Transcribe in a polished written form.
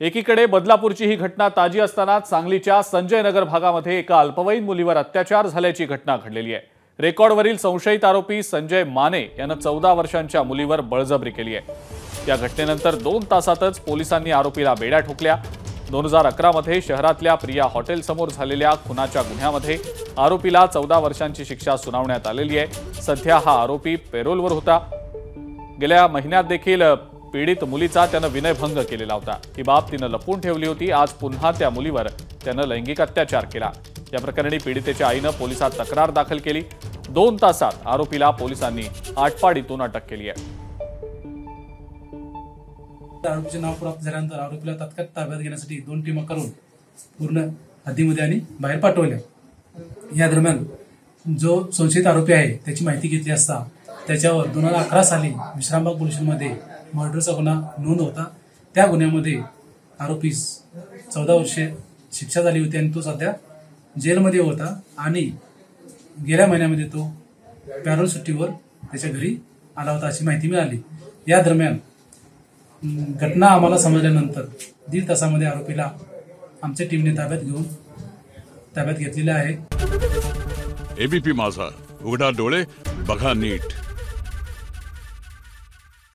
एकीकडे बदलापूरची ही घटना ताजी असताना सांगलीच्या संजय नगर भागामध्ये एका अल्पवयीन मुलीवर अत्याचार झाल्याची घटना घडलेली आहे। रेकॉर्डवरील संशयित आरोपी संजय माने यानं 14 वर्षांच्या मुलीवर बळजबरी केली आहे। या घटनेनंतर 2 तासातच पोलिसांनी आरोपीला बेड्या ठोकल्या। 2011 मध्ये शहरातल्या प्रिया हॉटेल समोर झालेल्या खुनाच्या गुन्ह्यामध्ये आरोपीला 14 वर्षांची शिक्षा सुनावण्यात आलेली आहे। सध्या हा आरोपी पेरोलवर होता। गेल्या महिन्यात देखील पीडित मुलीचा त्यानं विनयभंग केलेला होता। ही बाब तिनं लपवून ठेवली होती। आज पुन्हा त्या मुलीवर त्यानं लैंगिक अत्याचार केला। या प्रकरणी पीडितेच्या आईनं पोलिसात तक्रार दाखल केली। 2 तासात आरोपीला पोलिसांनी आटपाडीतून अटक केली आहे। आरोपीचे नाव प्राप्त झाल्यानंतर आरोपीला तात्काळ ताब्यात घेण्यासाठी 2 टीमा करून पूर्ण हद्दीमध्ये आणि बाहेर पाठवल्या। या दरम्यान जो संशयित आरोपी आहे त्याची माहिती घेतली असता त्याच्यावर 2011 साली विश्रामबाग पोलीस स्टेशनमध्ये मर्डरचा गुन्हा नोंद होता। त्या गुन्ह्यामध्ये आरोपीस 14 वर्षे शिक्षा झाली होती आणि तो सध्या जेलमध्ये होता आणि गेल्या महिन्यामध्ये तो पॅरोल सुट्टीवर त्याच्या घरी आला होता अशी माहिती मिळाली। या दरम्यान घटना आम्हाला समजल्यानंतर 1.5 तासामध्ये आरोपीला आमच्या टीमने ताब्यात घेतलेले आहे। एबीपी माझा, उघडा डोळे बघा नीट।